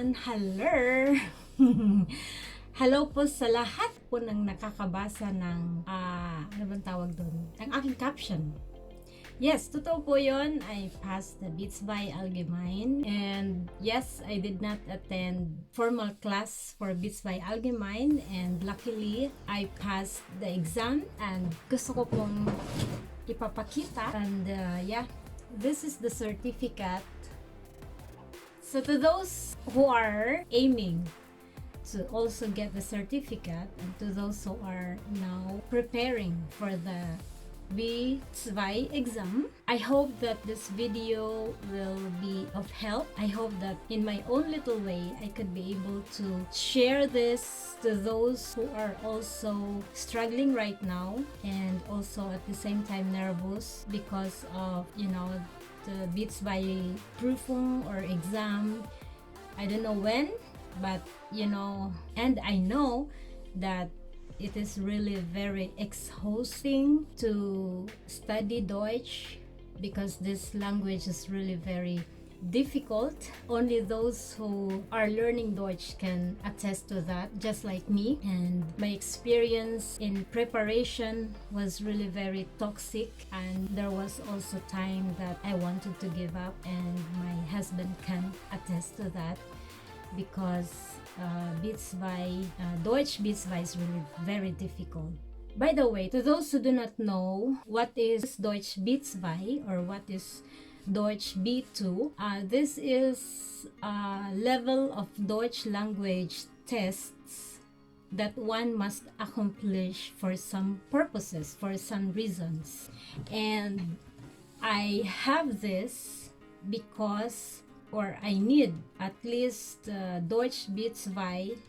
everyone! Hello! Hello po sa lahat po ng nakakabasa ng, ano bang tawag doon? Ang aking caption. Yes, totoo po yun. I passed the B2 Allgemein. And yes, I did not attend formal class for B2 Allgemein. And luckily, I passed the exam. And gusto ko pong ipapakita. And yeah, this is the certificate. So to those who are aiming to also get the certificate, and to those who are now preparing for the B2 exam, I hope that this video will be of help. I hope that in my own little way, I could be able to share this to those who are also struggling right now, and also at the same time nervous because of, the B2 Prüfung or exam. I don't know when, but and I know that it is really very exhausting to study Deutsch because this language is really very difficult. Only those who are learning Deutsch can attest to that, just like me. And my experience in preparation was really very toxic, and there was also time that I wanted to give up, and my husband can attest to that because B2, Deutsch B2 is really very difficult. By the way, to those who do not know what is Deutsch B2 or what is Deutsch B2, this is a level of Deutsch language tests that one must accomplish for some purposes, for some reasons. And I have this because, or I need at least Deutsch B2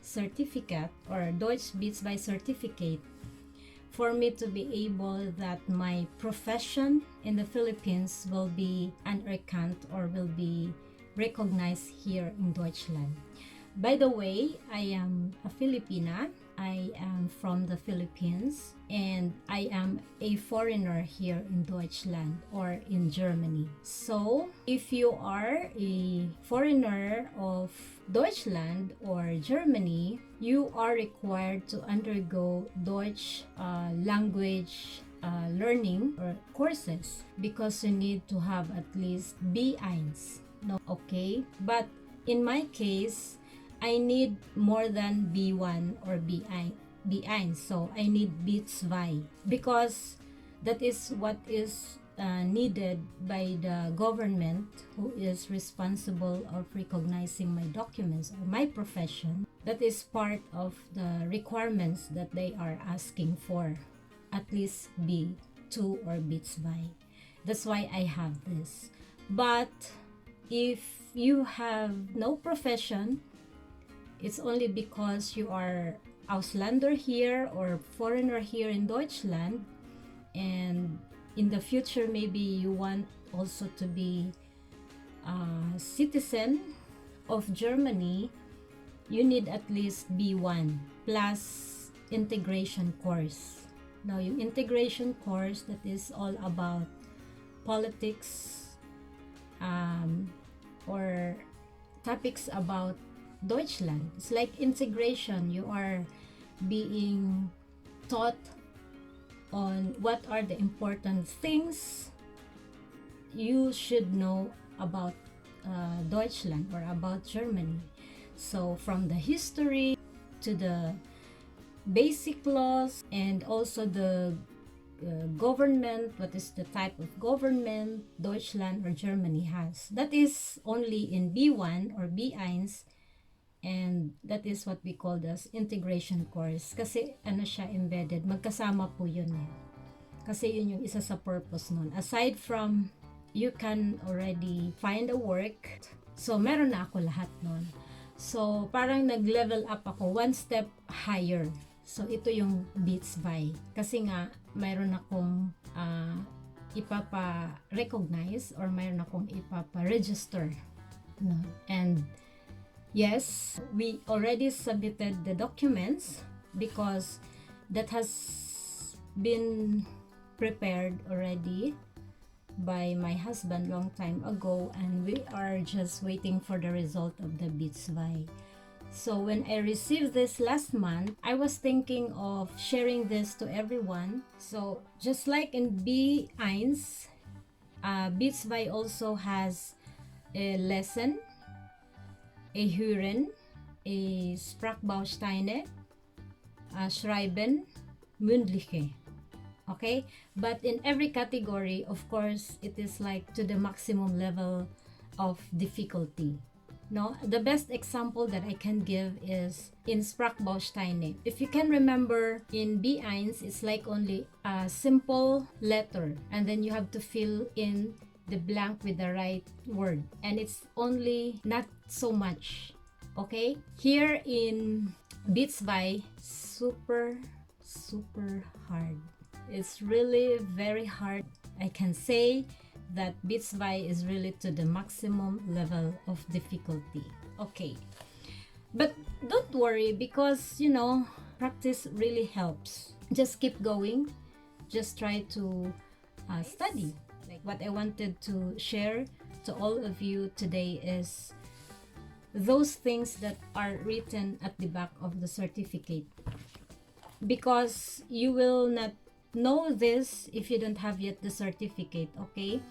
certificate or Deutsch B2 certificate for me to be able that my profession in the Philippines will be anerkannt or will be recognized here in Deutschland. By the way, I am a Filipina. I am from the Philippines, and I am a foreigner here in Deutschland or in Germany. So, if you are a foreigner of Deutschland or Germany, you are required to undergo Deutsch language learning or courses because you need to have at least B1. No, okay? But in my case, I need more than B1 or B1, so I need B2 because that is what is needed by the government who is responsible of recognizing my documents or my profession. That is part of the requirements that they are asking for, at least B2 or B2. That's why I have this. But if you have no profession, it's only because you are Ausländer here or foreigner here in Deutschland, and in the future maybe you want also to be a citizen of Germany, you need at least B1 plus integration course. Now, yung integration course, that is all about politics or topics about Deutschland. It's like integration. You are being taught on what are the important things you should know about Deutschland or about Germany. So from the history to the basic laws, and also the government, what is the type of government Deutschland or Germany has. That is only in B1 or B1. And that is what we call as integration course. Kasi siya embedded, magkasama po yun eh. Kasi yun yung isa sa purpose nun. Aside from, you can already find a work. So, meron na ako lahat nun. So, parang nag-level up ako one step higher. So, ito yung B2. Kasi nga, mayroon akong ipapa-recognize or mayroon akong ipapa-register. No? And yes, we already submitted the documents because that has been prepared already by my husband long time ago, and we are just waiting for the result of the B2. So when I received this last month, I was thinking of sharing this to everyone. So just like in B1, B2 also has a lesson, a Hören, a Sprachbausteine, a Schreiben, mündliche. Okay, but in every category, of course, it is like to the maximum level of difficulty. No, the best example that I can give is in Sprachbausteine. If you can remember, in B1, it's like only a simple letter, and then you have to fill in the blank with the right word, and it's only not so much. Okay, here in B2, super hard. It's really very hard. I can say that B2 is really to the maximum level of difficulty. Okay, but don't worry, because you know, practice really helps. Just keep going. Just try to study. Like what I wanted to share to all of you today is those things that are written at the back of the certificate, because you will not know this if you don't have yet the certificate. Okay,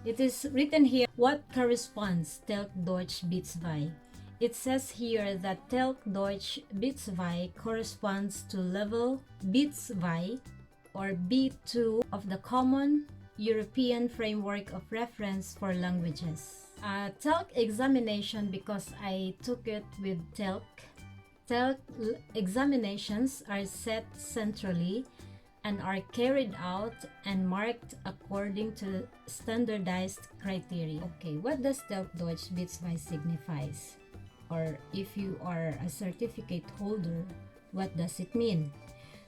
it is written here what corresponds Telk Deutsch B2. It says here that Telk Deutsch B2 corresponds to level B2 or B2 of the Common European Framework of Reference for Languages. Telk examination, because I took it with Telk. Telk examinations are set centrally and are carried out and marked according to standardized criteria. Okay, what does Telk Deutsch B2 signifies? Or if you are a certificate holder, what does it mean?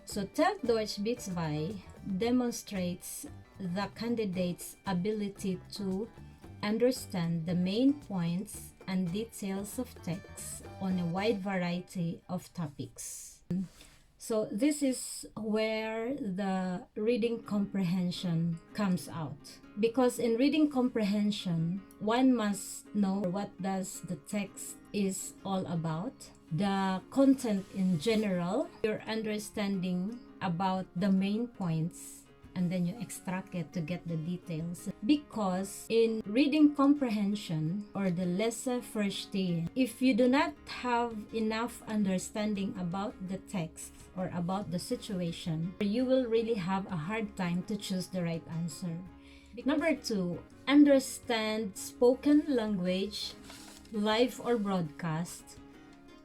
So Telk Deutsch B2 demonstrates the candidate's ability to understand the main points and details of text on a wide variety of topics. So this is where the reading comprehension comes out. Because in reading comprehension, one must know what does the text is all about, the content in general, your understanding about the main points, and then you extract it to get the details. Because in reading comprehension or the Leseverstehen, if you do not have enough understanding about the text or about the situation, you will really have a hard time to choose the right answer. Number 2, understand spoken language, live or broadcast,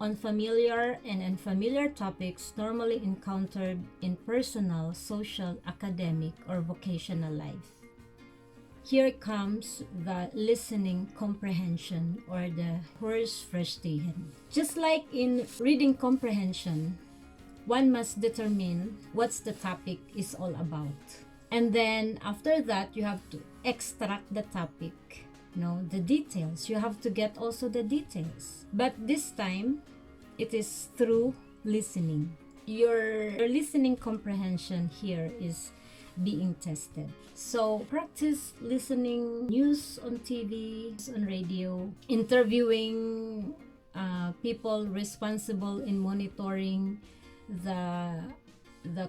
on familiar and unfamiliar topics normally encountered in personal, social, academic, or vocational life. Here comes the listening comprehension or the Hörverstehen. Just like in reading comprehension, one must determine what's the topic is all about. And then after that, you have to extract the topic, the details. You have to get also the details. But this time, it is through listening. Your listening comprehension here is being tested. So practice listening news on TV, on radio, interviewing people responsible in monitoring the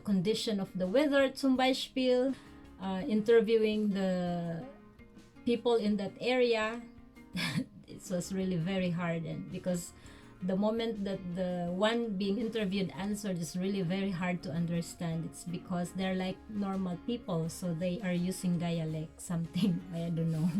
condition of the weather, zum Beispiel, interviewing the people in that area. It was really very hard, and because the moment that the one being interviewed answered is really very hard to understand. It's because they're like normal people, so they are using dialect, something, I don't know.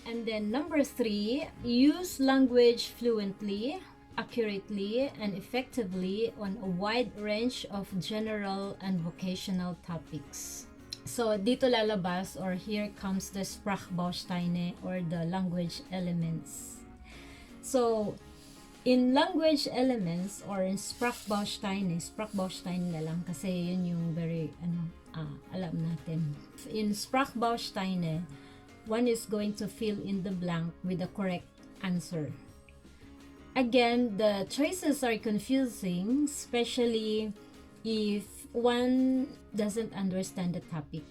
And then number 3, use language fluently, accurately, and effectively on a wide range of general and vocational topics. So dito lalabas, or here comes the Sprachbausteine or the language elements. So in language elements or in Sprachbausteine na lang kasi yun yung very alam natin. In Sprachbausteine, one is going to fill in the blank with the correct answer. Again, the choices are confusing, especially if one doesn't understand the topic.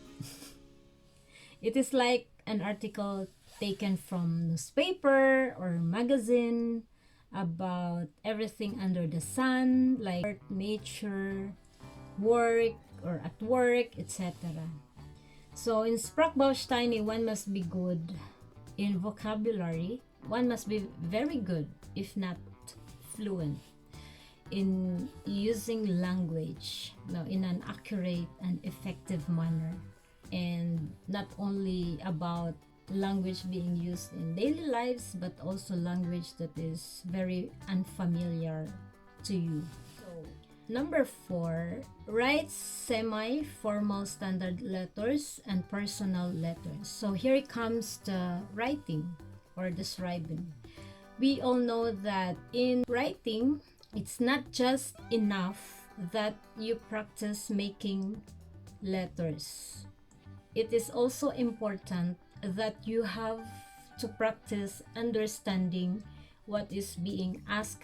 It is like an article taken from newspaper or magazine about everything under the sun, like art, nature, work, or at work, etc. So in Sprachbausteine, one must be good in vocabulary. One must be very good, if not fluent, in using language, in an accurate and effective manner, and not only about language being used in daily lives, but also language that is very unfamiliar to you. So number 4, write semi-formal standard letters and personal letters. So here it comes the writing or the schreiben. We all know that in writing, it's not just enough that you practice making letters. It is also important that you have to practice understanding what is being asked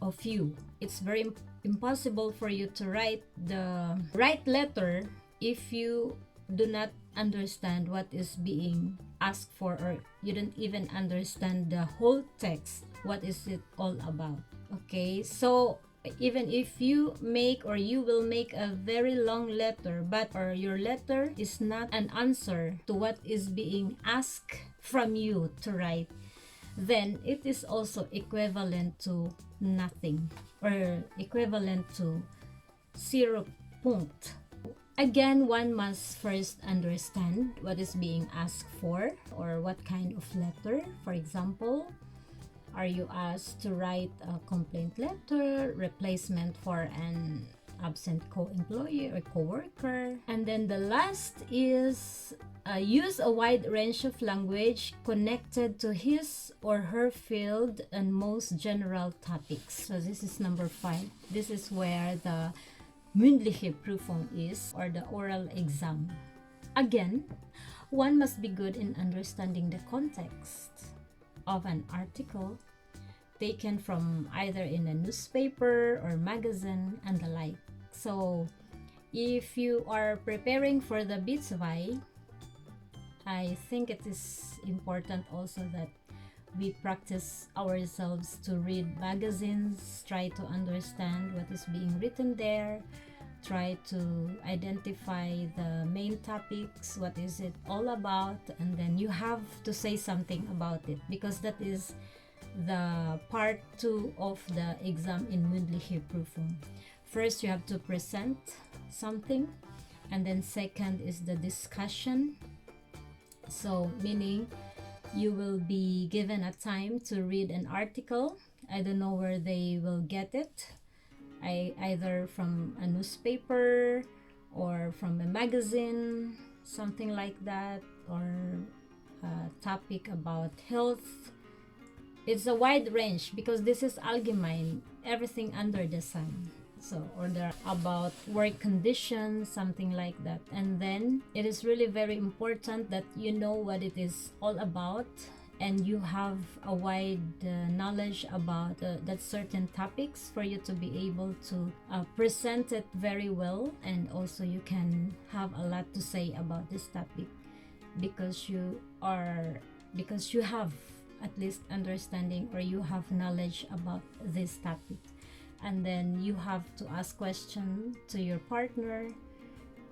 of you. It's very impossible for you to write the right letter if you do not understand what is being asked for, or you don't even understand the whole text. What is it all about? Okay, so even if you will make a very long letter, but your letter is not an answer to what is being asked from you to write, then it is also equivalent to nothing, or equivalent to 0 point. Again, one must first understand what is being asked for, or what kind of letter. For example, are you asked to write a complaint letter, replacement for an absent co-employee or co-worker? And then the last is use a wide range of language connected to his or her field and most general topics. So this is number 5. This is where the mündliche Prüfung is, or the oral exam. Again, one must be good in understanding the context of an article taken from either in a newspaper or magazine and the like. So if you are preparing for the B2, I think it is important also that we practice ourselves to read magazines, try to understand what is being written there, try to identify the main topics, what is it all about, and then you have to say something about it, because that is the part 2 of the exam in mündliche Prüfung. First, you have to present something, and then second is the discussion. So meaning you will be given a time to read an article. I don't know where they will get it. Either from a newspaper or from a magazine, something like that, or a topic about health. It's a wide range because this is Allgemein, everything under the sun. So, or they're about work conditions, something like that. And then it is really very important that you know what it is all about, and you have a wide knowledge about that certain topics for you to be able to present it very well, and also you can have a lot to say about this topic because you have at least understanding, or you have knowledge about this topic. And then you have to ask questions to your partner.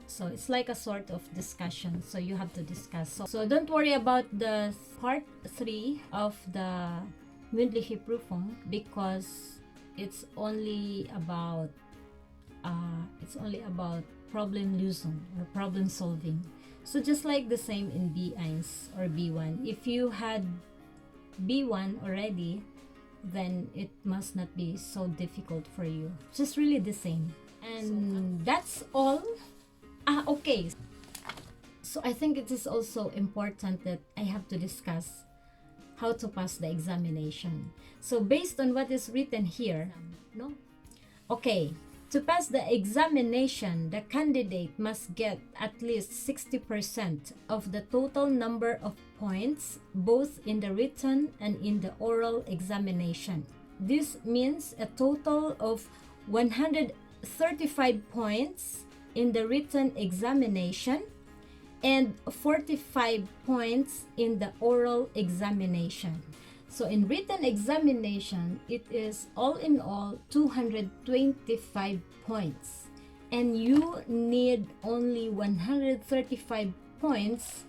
So it's like a sort of discussion. So you have to discuss. So don't worry about the part 3 of the mündliche Prüfung, because it's only about problem lösung, or problem solving. So just like the same in B1 or B1. If you had B1 already, then it must not be so difficult for you. Just really the same. And that's all. Okay. So I think it is also important that I have to discuss how to pass the examination. So based on what is written here, no? Okay. To pass the examination, the candidate must get at least 60% of the total number of points, both in the written and in the oral examination. This means a total of 135 points in the written examination and 45 points in the oral examination. So in written examination, it is all in all 225 points. And you need only 135 points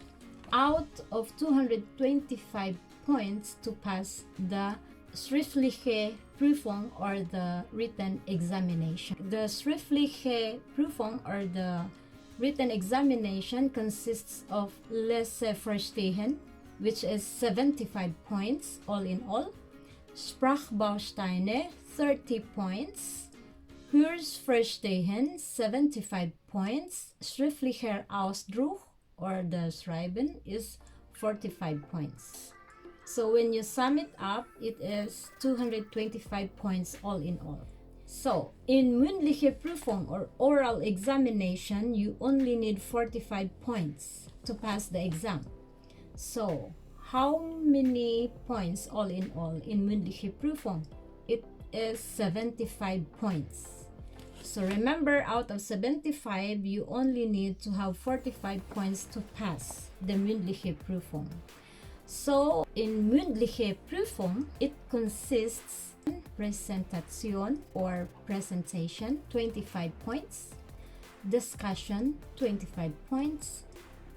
out of 225 points to pass the schriftliche Prüfung or the written examination. The schriftliche Prüfung or the written examination consists of Leseverstehen, which is 75 points all in all, Sprachbausteine 30 points, Hörsverstehen 75 points, Schriftlicher Ausdruck or the Schreiben is 45 points. So when you sum it up, it is 225 points all in all. So in mündliche Prüfung or oral examination, you only need 45 points to pass the exam. So how many points all in all in mündliche Prüfung? It is 75 points. So remember, out of 75, you only need to have 45 points to pass the mündliche Prüfung. So in mündliche Prüfung, it consists in Präsentation or presentation, 25 points, discussion, 25 points,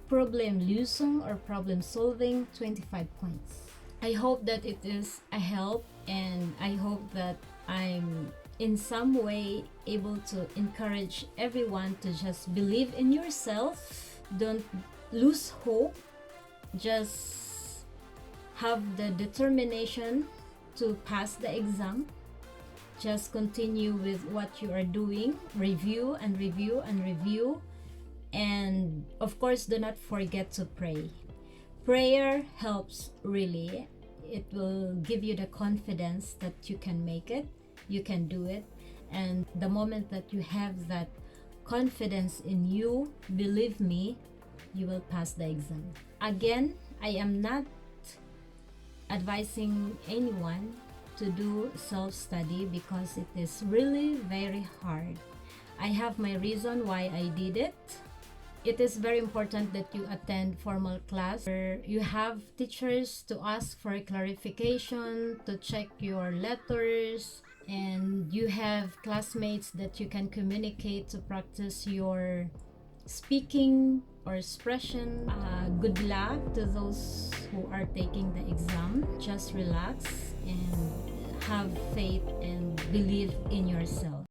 Problemlösung or problem solving, 25 points. I hope that it is a help, and I hope that I'm in some way able to encourage everyone to just believe in yourself. Don't lose hope. Just have the determination to pass the exam. Just continue with what you are doing. Review and review and review. And of course, do not forget to pray. Prayer helps really. It will give you the confidence that you can make it, you can do it. And the moment that you have that confidence in you, believe me, you will pass the exam. Again, I am not advising anyone to do self-study because it is really very hard. I have my reason why I did it. It is very important that you attend formal class where you have teachers to ask for clarification, to check your letters, and you have classmates that you can communicate to practice your speaking or expression. Good luck to those who are taking the exam. Just relax and have faith and believe in yourself.